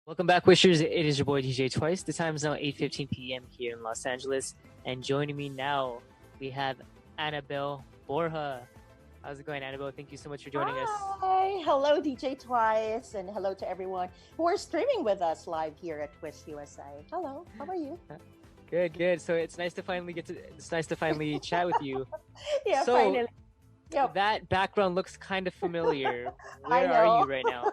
Welcome back, Wishers. It is your boy DJ Twice. The time is now 8:15 p.m. here in Los Angeles, and joining me now we have Annabelle Borja. How's it going, Annabelle? Thank you so much for joining us. Hi, hello DJ Twice, and hello to everyone who are streaming with us live here at Twist USA. Hello, how are you? Good, good. So it's nice to finally chat with you. Yeah, So finally. Yep, that background looks kind of familiar. I Where are know. you right now?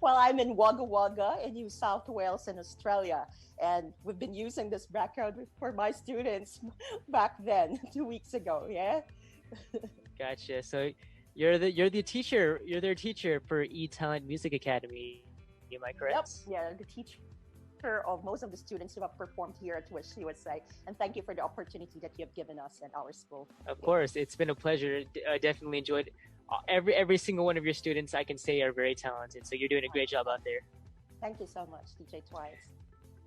Well, I'm in Wagga Wagga in New South Wales in Australia, and we've been using this background for my students back then, 2 weeks ago. Yeah. Gotcha. So you're their teacher for E Talent Music Academy. Am I Yep. correct? Yeah, the teacher of most of the students who have performed here at Twist USA, and thank you for the opportunity that you have given us and our school. Of course, it's been a pleasure. Definitely enjoyed every single one of your students. I can say are very talented. So you're doing a great job out there. Thank you so much, DJ Twice.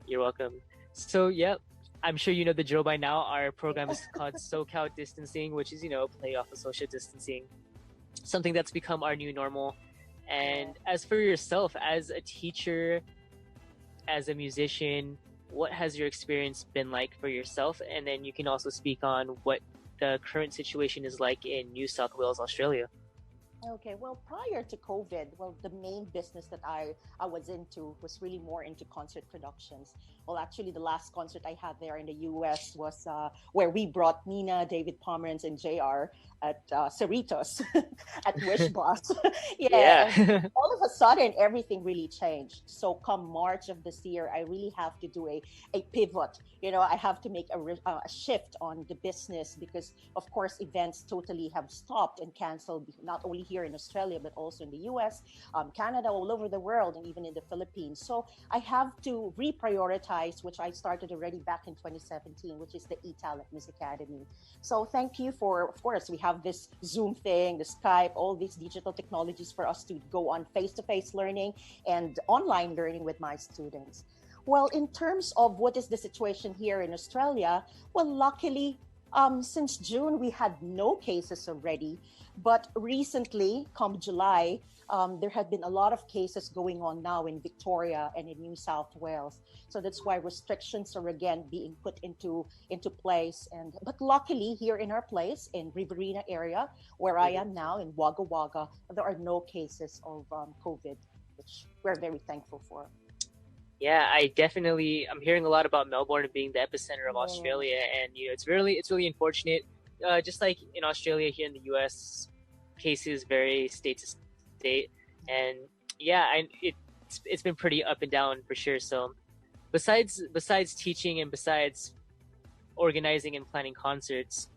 You're welcome. So yeah, I'm sure you know the drill by now. Our program is called SoCal Distancing, which is play off of social distancing, something that's become our new normal. And as for yourself, as a teacher, as a musician, what has your experience been like for yourself? And then you can also speak on what the current situation is like in New South Wales, Australia. Okay, well, prior to COVID, well, the main business that I was into was really more into concert productions. Well, actually, the last concert I had there in the US was where we brought Nina, David Pomeranz, and JR at Cerritos at Wish Bus. Yeah, and Yeah. all of a sudden, everything really changed. So, come March of this year, I really have to do a pivot. I have to make a shift on the business because, of course, events totally have stopped and canceled, not only here in Australia, but also in the US, Canada, all over the world, and even in the Philippines. So I have to reprioritize, which I started already back in 2017, which is the eTalent Music Academy. So thank you of course, we have this Zoom thing, the Skype, all these digital technologies for us to go on face-to-face learning and online learning with my students. Well, in terms of what is the situation here in Australia, well, luckily, since June, we had no cases already. But recently, come July, there had been a lot of cases going on now in Victoria and in New South Wales. So that's why restrictions are again being put into place. But luckily, here in our place in Riverina area, where I am now in Wagga Wagga, there are no cases of COVID, which we're very thankful for. Yeah, I'm hearing a lot about Melbourne being the epicenter of Australia, and it's really unfortunate. Just like in Australia, here in the U.S., cases vary state to state, and yeah, it's been pretty up and down for sure. So, besides teaching and besides organizing and planning concerts,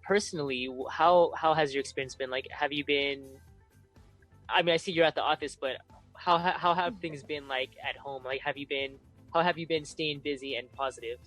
personally, how has your experience been? Like, have you been? I mean, I see you're at the office, but how have things been like at home? Like, how have you been staying busy and positive?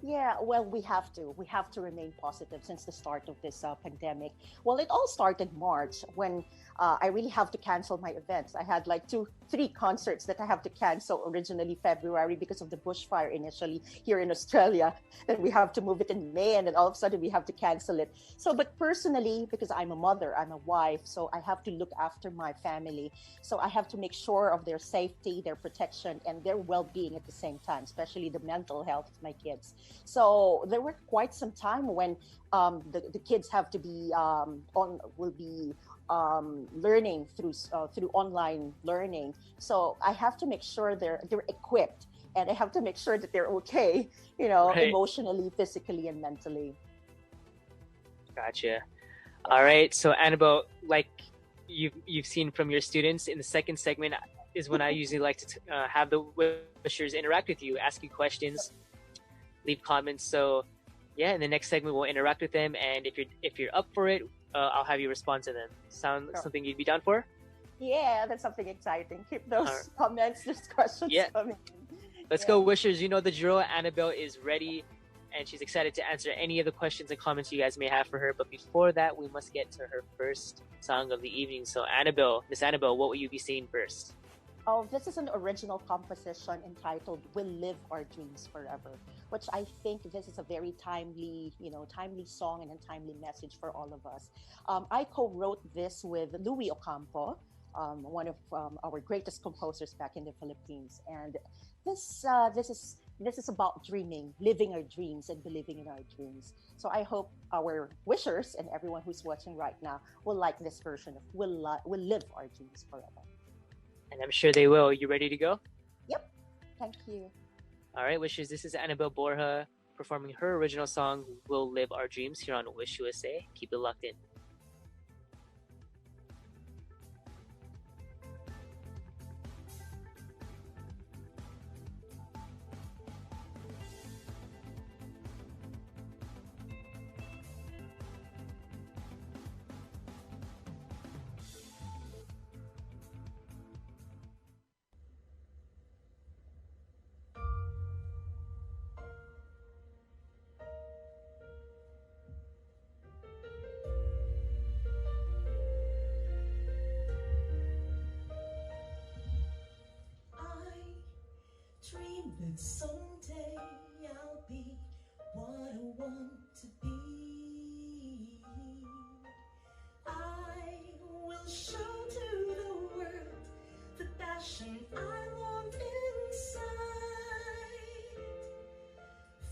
Yeah, well, we have to remain positive since the start of this pandemic. Well, it all started March when I really have to cancel my events. I had like three concerts that I have to cancel originally February because of the bushfire initially here in Australia. Then we have to move it in May, and then all of a sudden we have to cancel it. So, but personally, because I'm a mother, I'm a wife, so I have to look after my family. So I have to make sure of their safety, their protection, and their well-being at the same time, especially the mental health of my kids. So there were quite some time when the kids have to be will be learning through online learning. So I have to make sure they're equipped, and I have to make sure that they're okay, Right. emotionally, physically, and mentally. Gotcha. Yeah. All right. So Annabelle, like you've seen from your students in the second segment is when I usually like to have the wishers interact with you, ask you questions, leave comments. So yeah, in the next segment we'll interact with them, and if you're up for it, I'll have you respond to them. Sound Sure. something you'd be down for? Yeah, that's something exciting. Keep All right. those comments, those questions Yeah. coming. Let's Yeah. go, wishers. You know the drill. Annabelle is ready, and she's excited to answer any of the questions and comments you guys may have for her. But before that, we must get to her first song of the evening. So Miss Annabelle, what will you be singing first? Oh, this is an original composition entitled "We'll Live Our Dreams Forever," which I think this is a very timely song and a timely message for all of us. I co-wrote this with Louis Ocampo, one of our greatest composers back in the Philippines. And this is about dreaming, living our dreams, and believing in our dreams. So I hope our wishers and everyone who's watching right now will like this version of "Will Live Our Dreams Forever." And I'm sure they will. You ready to go? Yep. Thank you. All right, Wishers, this is Annabelle Borja performing her original song, We'll Live Our Dreams, here on Wish USA. Keep it locked in. Dream that someday I'll be what I want to be. I will show to the world the passion I want inside.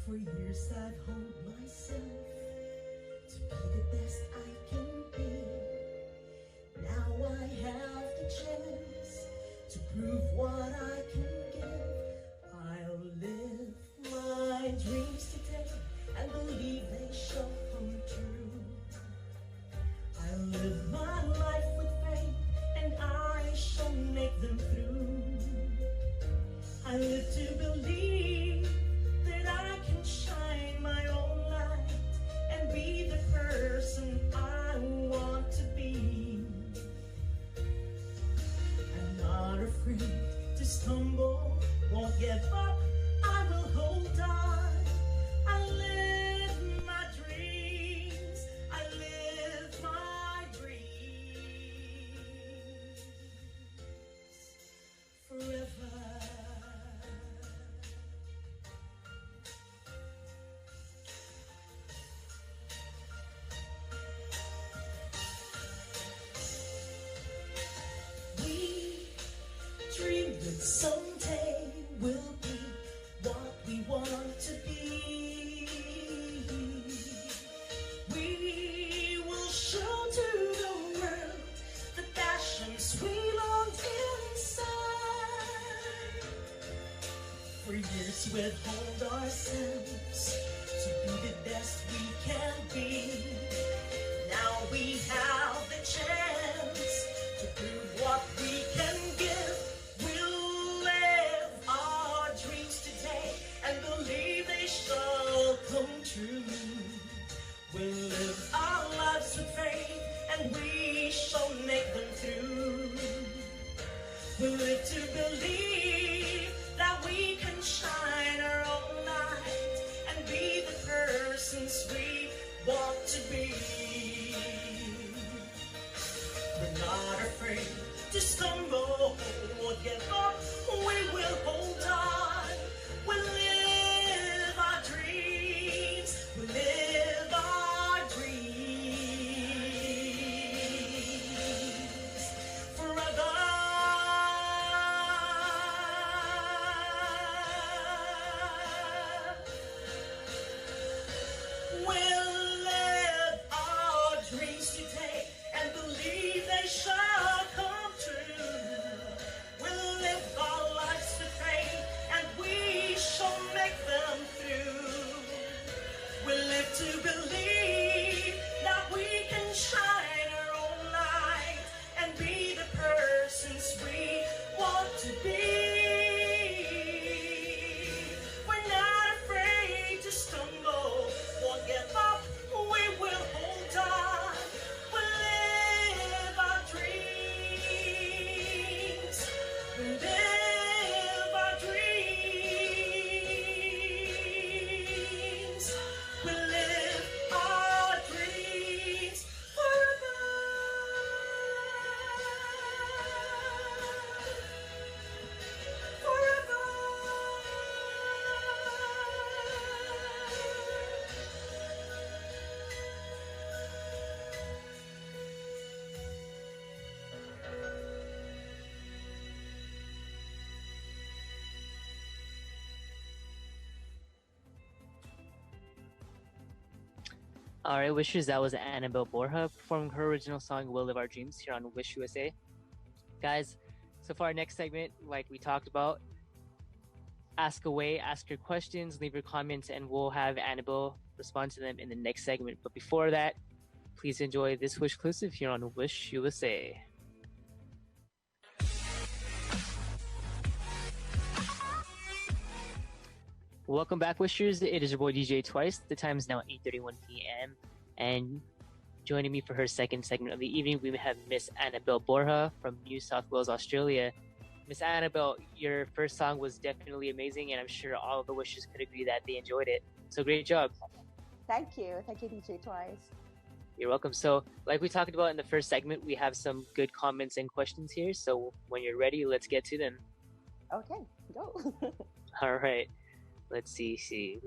For years I've honed myself to be the best I can be. Now I have the chance to prove what I can give. I'll live my dreams today and believe they shall come true. I'll live my life with faith and I shall make them through. I live to believe that I can shine my own light and be the person I want to be. I'm not afraid to stumble, won't give up, I will hold on. I live my dreams, I live my dreams forever. We dream that someday we'll be what we want to be. We will show to the world the passions we long inside. For years we've held ourselves to be the best we can be. Now we have the chance to prove what we can give. We'll live our dreams today and believe they shall come true. We'll live our lives with faith and we shall make them through. We'll live to believe that we can shine our own light and be the persons we want to be. We're not afraid to stumble or give up, we will hold on. We'll live our dreams, we'll live our dreams forever. We'll live our dreams today and believe they shall come true. We'll live our lives with faith and we shall make them through. We'll live to believe that we can shine our own light and be the persons we want to be. We're not afraid to stumble, won't give up, we will hold on. We'll live our dreams, we'll live our dreams, we'll live our dreams forever. All right, Wishers, that was Annabelle Borja performing her original song "We'll Live Our Dreams" here on Wish USA. Guys, so for our next segment, like we talked about, ask away, ask your questions, leave your comments, and we'll have Annabelle respond to them in the next segment. But before that, please enjoy this Wish exclusive here on Wish USA. Welcome back, Wishers. It is your boy DJ Twice. The time is now 8:31 p.m. And joining me for her second segment of the evening, we have Miss Annabelle Borja from New South Wales, Australia. Miss Annabelle, your first song was definitely amazing, and I'm sure all of the Wishers could agree that they enjoyed it. So great job. Thank you. Thank you, DJ Twice. You're welcome. So, like we talked about in the first segment, we have some good comments and questions here. So, when you're ready, let's get to them. Okay, go. All right. Let's see.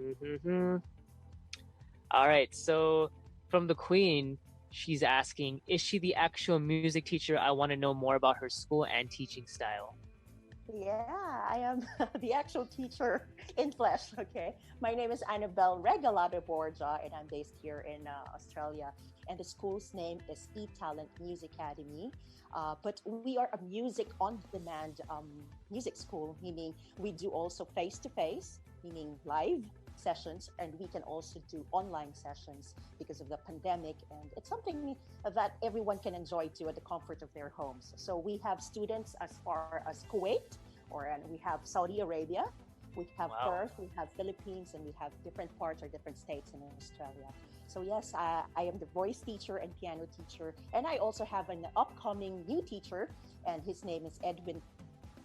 All right. So, from the Queen, she's asking, is she the actual music teacher? I want to know more about her school and teaching style. Yeah, I am the actual teacher in flesh. Okay, my name is Annabelle Borja, and I'm based here in Australia. And the school's name is E-Talent Music Academy. But we are a music on demand music school, meaning we do also face to face, meaning live sessions, and we can also do online sessions because of the pandemic, and it's something that everyone can enjoy too at the comfort of their homes. So we have students as far as Kuwait, and we have Saudi Arabia, we have Perth, we have Philippines, and we have different parts or different states in Australia. So yes, I am the voice teacher and piano teacher, and I also have an upcoming new teacher, and his name is Edwin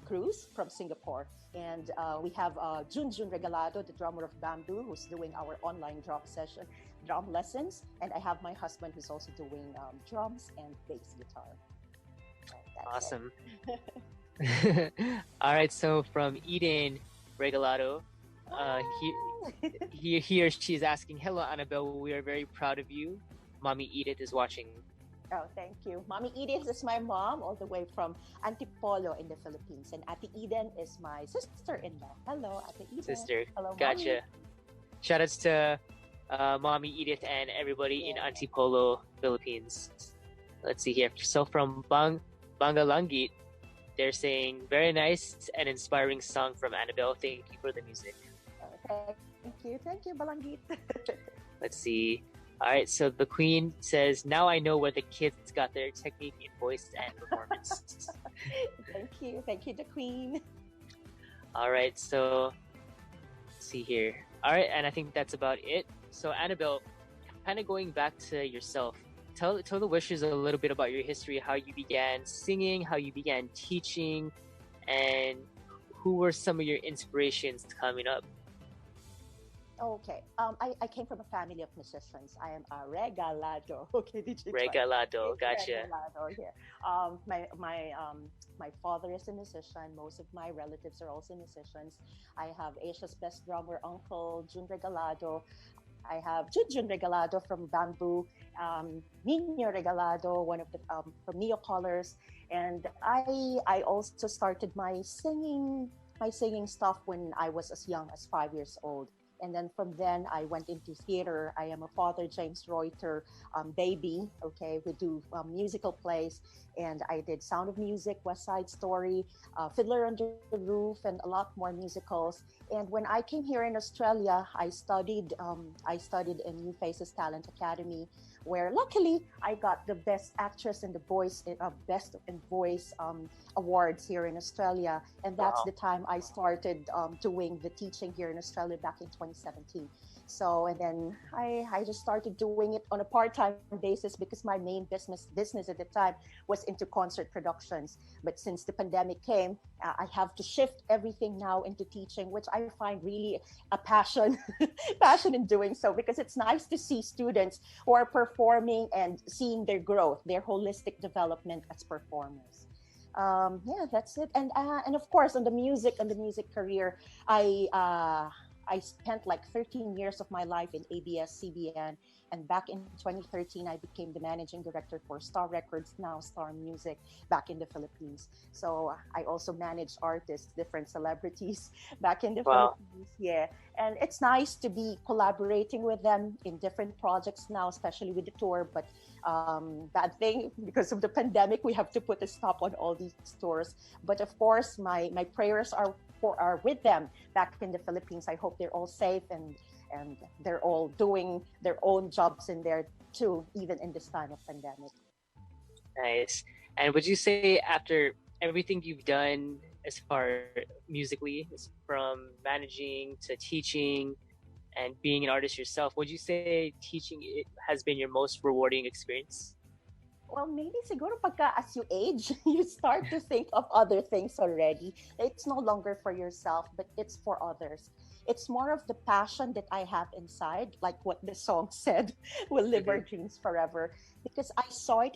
Cruz from Singapore. And we have Jun Regalado, the drummer of Bamboo, who's doing our online drum lessons. And I have my husband who's also doing drums and bass guitar. So awesome. All right, so from Eden Regalado, he or she is asking, hello, Annabelle, we are very proud of you. Mommy Edith is watching. Oh, thank you. Mommy Edith is my mom, all the way from Antipolo in the Philippines. And Ate Eden is my sister-in-law. Hello, Ate Eden. Sister. Hello, gotcha. Mommy. Shout outs to Mommy Edith and everybody in Antipolo, Philippines. Let's see here. So from Bangalangit, they're saying, very nice and inspiring song from Annabelle. Thank you for the music. Thank you, Balangit. Let's see. All right, so the Queen says, now I know where the kids got their technique in voice and performance. Thank you, the Queen. All right, so let's see here. All right, and I think that's about it. So Annabelle, kind of going back to yourself, tell the Wishers a little bit about your history, how you began singing, how you began teaching, and who were some of your inspirations coming up? Okay. I came from a family of musicians. I am a regalado. Okay, Regalado, gotcha. Regalado here. My father is a musician. Most of my relatives are also musicians. I have Asia's best drummer, Uncle Jun Regalado. I have Jun Regalado from Bamboo, Nino Regalado, one of the from Neo Colors, and I also started my singing stuff when I was as young as 5 years old. And then from then I went into theater. I am a Father James Reuter baby. Okay, we do musical plays, and I did Sound of Music, West Side Story, Fiddler Under the Roof, and a lot more musicals. And when I came here in Australia, I studied in New Faces Talent Academy, where luckily I got the Best Actress in the Voice, Best in Voice awards here in Australia. And that's the time I started doing the teaching here in Australia back in 2017. So, and then I just started doing it on a part-time basis because my main business at the time was into concert productions. But since the pandemic came, I have to shift everything now into teaching, which I find really a passion in doing so, because it's nice to see students who are performing and seeing their growth, their holistic development as performers. Yeah, that's it. And of course, on the music career, I spent like 13 years of my life in ABS-CBN, And back in 2013, I became the managing director for Star Records, now Star Music, back in the Philippines. So I also manage artists, different celebrities back in the Wow. Philippines. Yeah. And it's nice to be collaborating with them in different projects now, especially with the tour. But bad thing, because of the pandemic, we have to put a stop on all these tours. But of course, my prayers are with them back in the Philippines. I hope they're all safe and they're all doing their own jobs in there too, even in this time of pandemic. Nice. And would you say after everything you've done as far musically, from managing to teaching and being an artist yourself, would you say teaching it has been your most rewarding experience? Well, maybe siguro pagka as you age, you start to think of other things already. It's no longer for yourself, but it's for others. It's more of the passion that I have inside, like what the song said, "We'll live our Mm-hmm. dreams forever." Because I saw it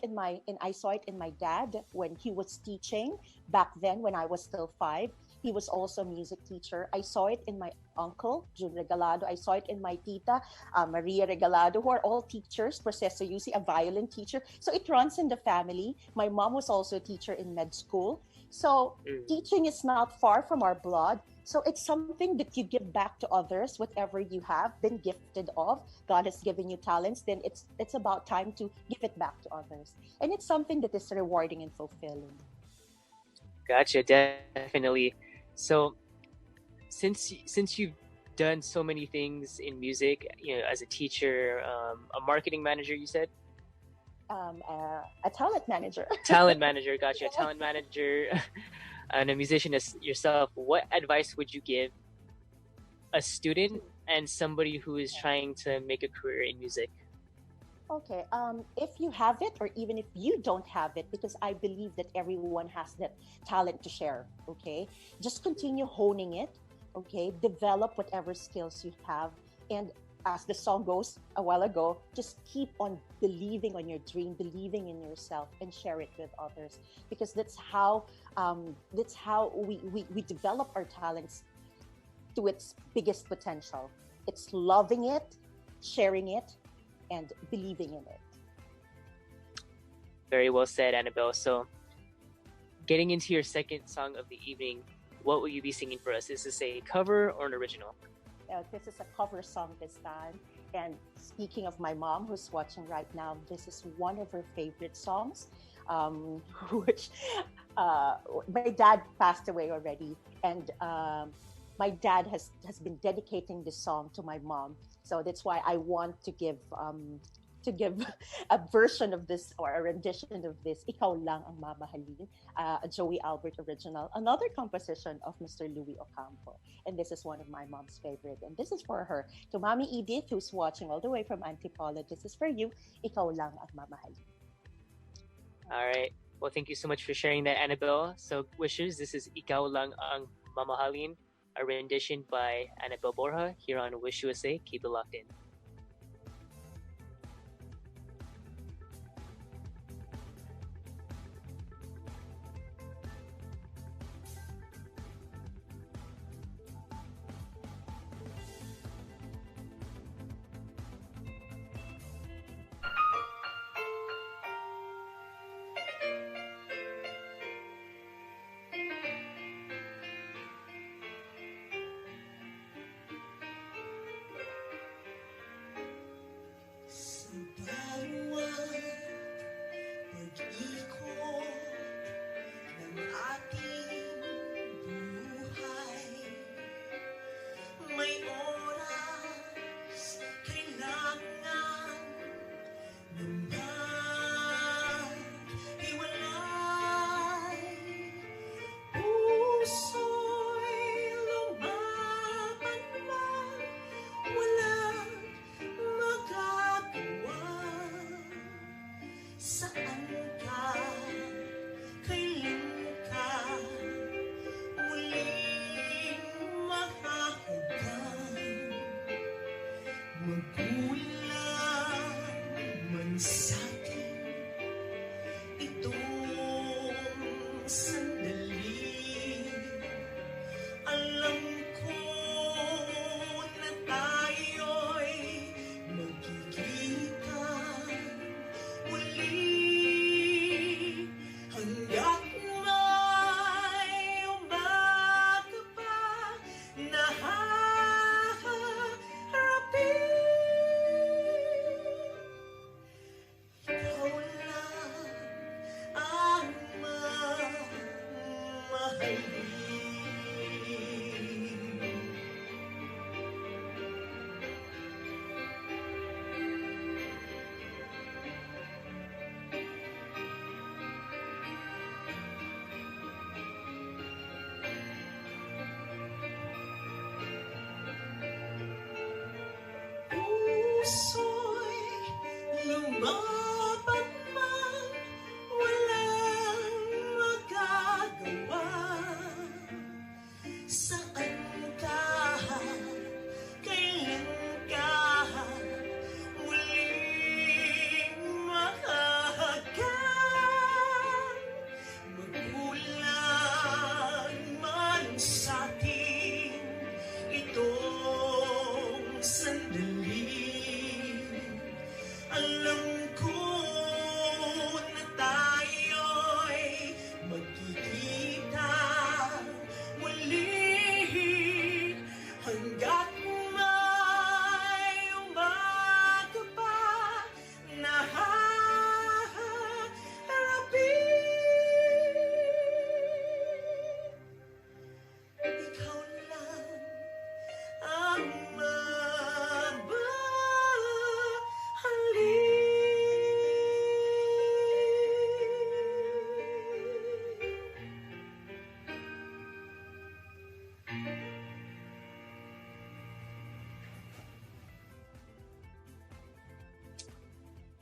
I saw it in my dad when he was teaching back then when I was still 5. He was also a music teacher. I saw it in my uncle, Jun Regalado. I saw it in my tita, Maria Regalado, who are all teachers. Proceso Yusi, a violin teacher. So it runs in the family. My mom was also a teacher in med school. So teaching is not far from our blood. So it's something that you give back to others, whatever you have been gifted of. God has given you talents, then it's about time to give it back to others. And it's something that is rewarding and fulfilling. Gotcha, definitely. So since you've done so many things in music, as a teacher, a marketing manager, you said, A talent manager. talent manager, gotcha, a talent manager, and a musician as yourself, what advice would you give a student and somebody who is trying to make a career in music? Okay. If you have it, or even if you don't have it, because I believe that everyone has that talent to share. Okay. Just continue honing it. Okay. Develop whatever skills you have. And as the song goes a while ago, just keep on believing on your dream, believing in yourself, and share it with others. Because that's how we develop our talents to its biggest potential. It's loving it, sharing it, and believing in it. Very well said, Annabelle. So, getting into your second song of the evening, what will you be singing for us? Is this a cover or an original? This is a cover song this time. And speaking of my mom who's watching right now, this is one of her favorite songs, which my dad passed away already. And my dad has been dedicating this song to my mom. So that's why I want to give a version of this or a rendition of this, Ikaw Lang Ang Mamahalin, a Joey Albert original, another composition of Mr. Louis Ocampo. And this is one of my mom's favorite. And this is for her. To Mommy Edith, who's watching all the way from Antipolo, this is for you, Ikaw Lang Ang Mamahalin. All right. Well, thank you so much for sharing that, Annabelle. So, wishers, this is Ikaw Lang Ang Mamahalin, a rendition by Annabelle Borja here on Wish USA. Keep it locked in. puso'y lumaban man, walang magagawa. Saan ka, kailan ka muling makahagkan? Magulang man sa'tin itong sandali. Alam ko na tayo'y magkikita muli hanggat may umaga pa na haharapin. Ikaw lang ang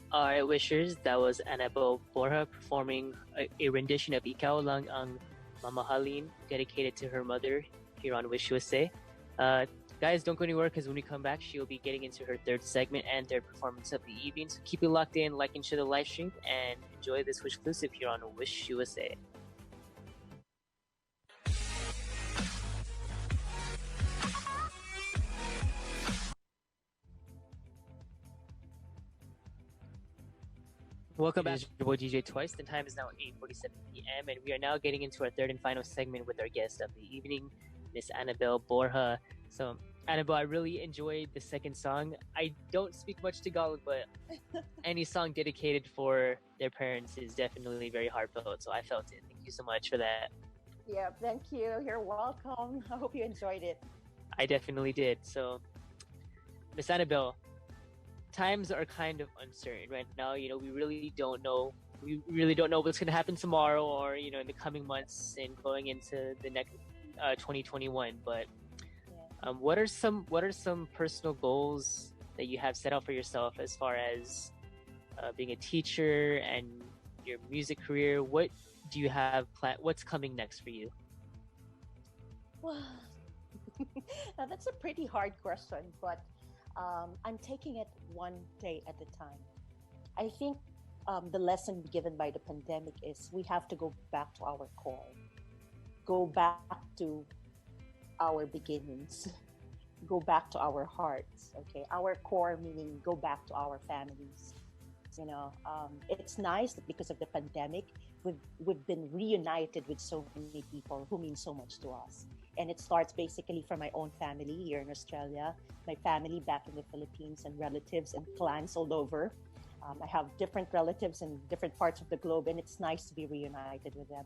All right, wishers, that was Annabelle Borja performing a rendition of Ikaw Lang Ang Mamahalin, dedicated to her mother here on Wish USA. Guys, don't go anywhere because when we come back, she'll be getting into her third segment and third performance of the evening. So keep it locked in, like and share the live stream, and enjoy this Wish exclusive here on Wish USA. Welcome back to your boy DJ Twice. The time is now 8:47 p.m. and we are now getting into our third and final segment with our guest of the evening, Miss Annabelle Borja. So, Annabelle, I really enjoyed the second song. I don't speak much Tagalog, but any song dedicated for their parents is definitely very heartfelt. So I felt it. Thank you so much for that. Yeah, thank you. You're welcome. I hope you enjoyed it. I definitely did. So, Miss Annabelle, times are kind of uncertain right now. You know, we really don't know. We really don't know what's going to happen tomorrow, or in the coming months and going into the next 2021. But what are some personal goals that you have set out for yourself as far as being a teacher and your music career? What do you have planned? What's coming next for you? Well, now that's a pretty hard question, but I'm taking it one day at a time. I think the lesson given by the pandemic is we have to go back to our core, go back to our beginnings, go back to our hearts. Okay, our core meaning go back to our families. It's nice that because of the pandemic, we've been reunited with so many people who mean so much to us. And it starts basically from my own family here in Australia, my family back in the Philippines, and relatives and clans all over. I have different relatives in different parts of the globe, and it's nice to be reunited with them.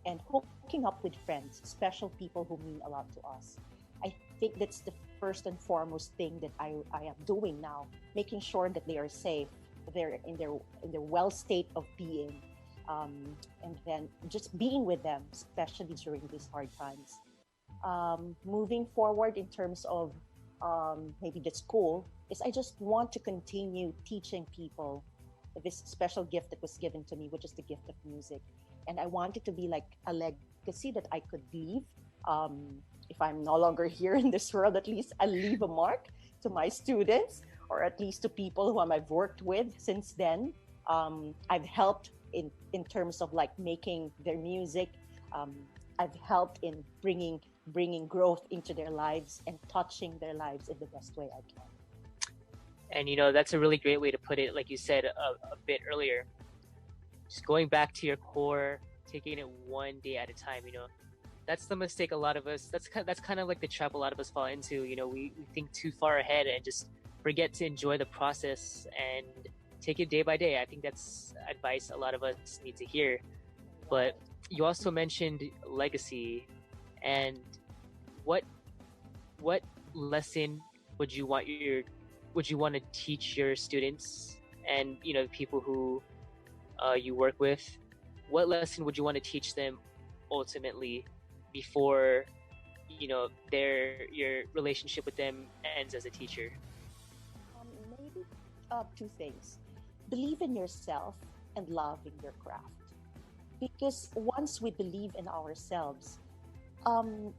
And hooking up with friends, special people who mean a lot to us. I think that's the first and foremost thing that I am doing now, making sure that they are safe, they're in their well state of being, and then just being with them, especially during these hard times. Moving forward in terms of maybe the school, is I just want to continue teaching people this special gift that was given to me, which is the gift of music. And I want it to be like a legacy that I could leave. If I'm no longer here in this world, at least I'll leave a mark to my students, or at least to people whom I've worked with since then. I've helped in terms of like making their music. I've helped in bringing growth into their lives and touching their lives in the best way I can. And that's a really great way to put it, like you said a bit earlier. Just going back to your core, taking it one day at a time. That's the mistake a lot of us. That's kind of like the trap a lot of us fall into. We think too far ahead and just forget to enjoy the process and take it day by day. I think that's advice a lot of us need to hear. But you also mentioned legacy, and what lesson would you want to teach your students and people who you work with? What lesson would you want to teach them ultimately before your relationship with them ends as a teacher? Maybe two things: believe in yourself and love in your craft. Because once we believe in ourselves, um,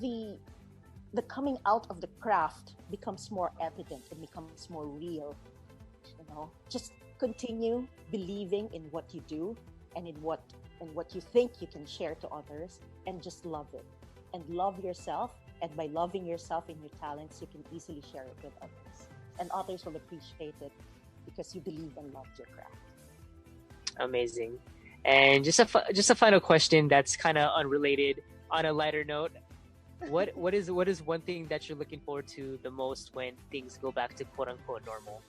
the the coming out of the craft becomes more evident and becomes more real. Just continue believing in what you do and in what you think you can share to others, and just love it and love yourself. And by loving yourself and your talents, you can easily share it with others, and others will appreciate it because you believe and love your craft. Amazing. And just a final question that's kind of unrelated on a lighter note. What is one thing that you're looking forward to the most when things go back to quote unquote normal?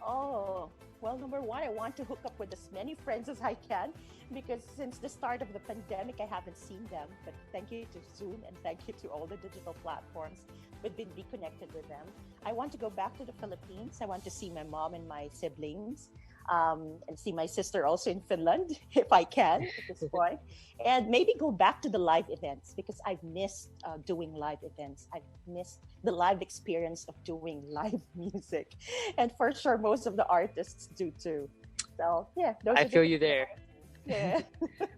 Oh, well, number one, I want to hook up with as many friends as I can, because since the start of the pandemic, I haven't seen them. But thank you to Zoom and thank you to all the digital platforms. We've been reconnected with them. I want to go back to the Philippines. I want to see my mom and my siblings, and see my sister also in Finland, if I can at this point. And maybe go back to the live events, because I've missed doing live events. I've missed the live experience of doing live music. And for sure, most of the artists do too. So, yeah, those I are the feel things you that there. yeah.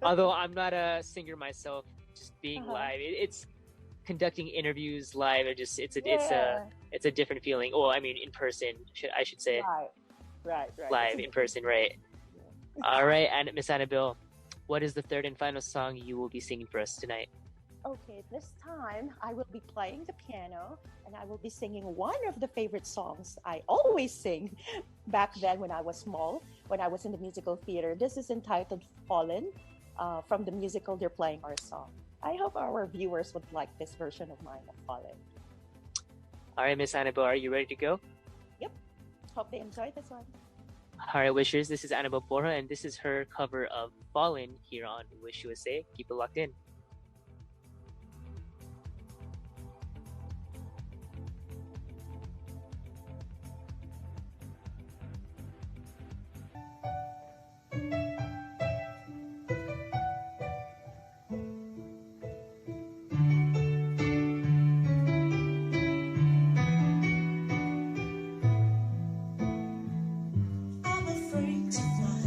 Although I'm not a singer myself, just being Uh-huh. live, it's conducting interviews live. Yeah. It's a different feeling. Oh, I mean, in person, I should say Right. Right. Right. It's live a in different person, right? yeah. All right, and Miss Annabelle, what is the third and final song you will be singing for us tonight? Okay, this time I will be playing the piano, and I will be singing one of the favorite songs I always sing back then when I was small, when I was in the musical theater. This is entitled Fallen, from the musical They're Playing Our Song. I hope our viewers would like this version of mine of Fallen. All right, Miss Annabelle, are you ready to go? Yep, hope they enjoy this one. All right, Wishers, this is Annabelle Borja, and this is her cover of Fallen here on Wish USA. Keep it locked in. I'm afraid to fly,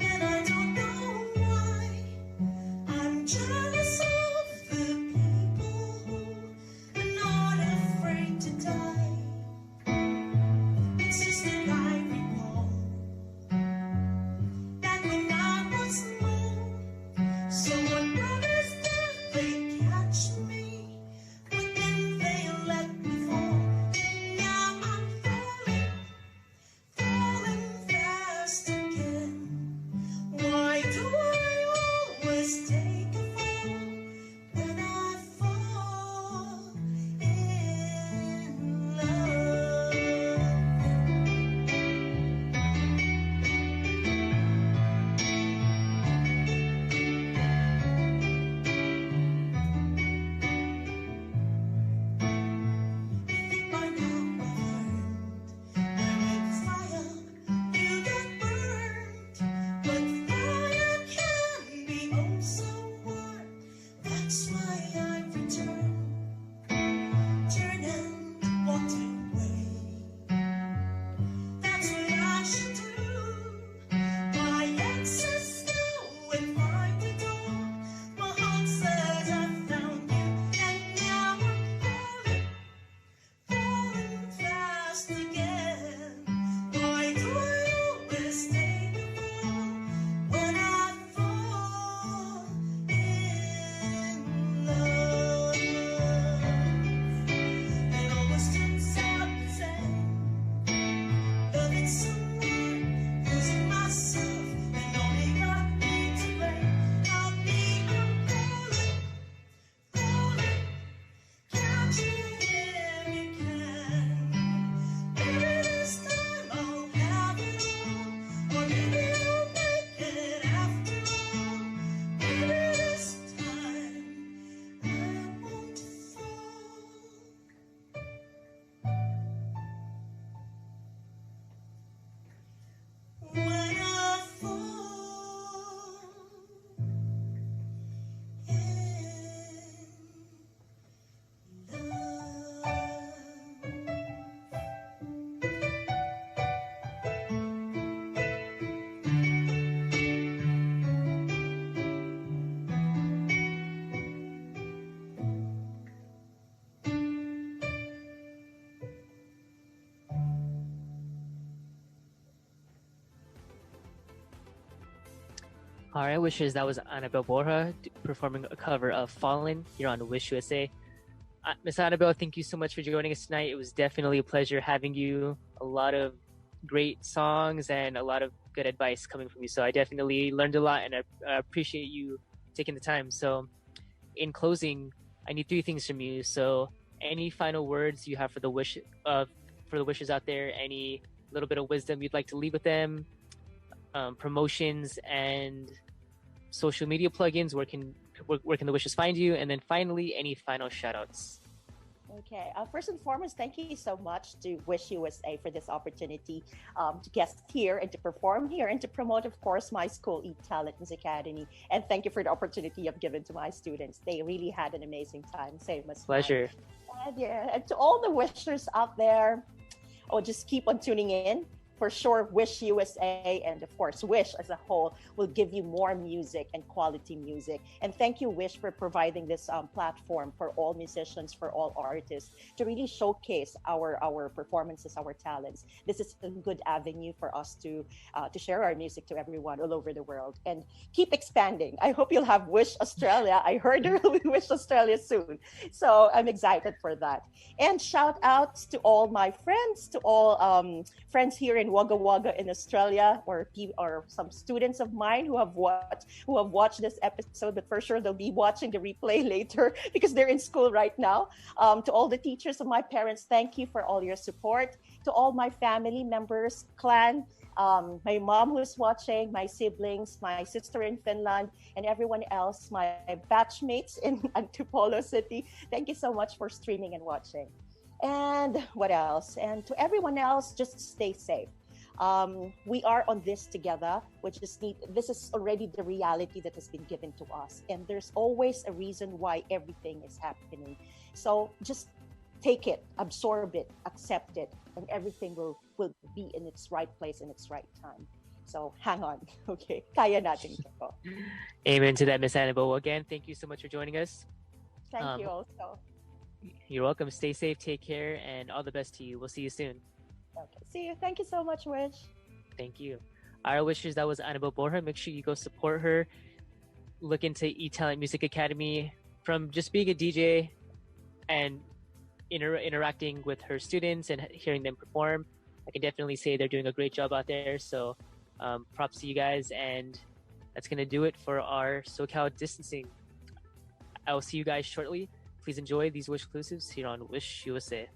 and I don't know why. I'm jealous of the people who are not afraid to die. It's just that I recall that when I was small, someone promised that they'd catch me, but then they let me fall. Now I'm falling fast again. Why do I always take a fall? All right, wishes. That was Annabelle Borja performing a cover of Fallen here on Wish USA. Miss Annabelle, thank you so much for joining us tonight. It was definitely a pleasure having you. A lot of great songs and a lot of good advice coming from you. So I definitely learned a lot, and I appreciate you taking the time. So, in closing, I need three things from you. So, any final words you have for the wishers out there? Any little bit of wisdom you'd like to leave with them? Promotions and social media plugins. Where can the wishes find you? And then finally, any final shout outs? Okay. First and foremost, thank you so much to Wish USA for this opportunity to guest here and to perform here and to promote, of course, my school, E-Talent Music Academy. And thank you for the opportunity you've given to my students. They really had an amazing time, same as Pleasure. mine. And to all the wishers out there, just keep on tuning in. For sure, Wish USA and of course Wish as a whole will give you more music and quality music. And thank you, Wish, for providing this platform for all musicians, for all artists to really showcase our performances, our talents. This is a good avenue for us to share our music to everyone all over the world and keep expanding. I hope you'll have Wish Australia. I heard there will be Wish Australia soon, so I'm excited for that. And shout outs to all my friends, to all friends here in Wagga Wagga in Australia, or some students of mine who have watched this episode, but for sure they'll be watching the replay later because they're in school right now. To all the teachers of my parents, thank you for all your support. To all my family members, clan, my mom who's watching, my siblings, my sister in Finland, and everyone else, my batchmates in Antipolo City. Thank you so much for streaming and watching. And what else? And to everyone else, just stay safe. We are on this together. This is already the reality that has been given to us. And there's always a reason why everything is happening. So just take it, absorb it, accept it, and everything will be in its right place in its right time. So hang on, okay? Kaya natin ito. Amen to that, Miss Annabelle. Again, thank you so much for joining us. Thank you also. You're welcome. Stay safe, take care, and all the best to you. We'll see you soon. Okay, see you. Thank you so much, Wish. Thank you. Our wishers, that was Annabelle Borja. Make sure you go support her. Look into E-Talent Music Academy. From just being a DJ and interacting with her students and hearing them perform, I can definitely say they're doing a great job out there. So props to you guys. And that's going to do it for our SoCal distancing. I will see you guys shortly. Please enjoy these Wish exclusives here on Wish USA.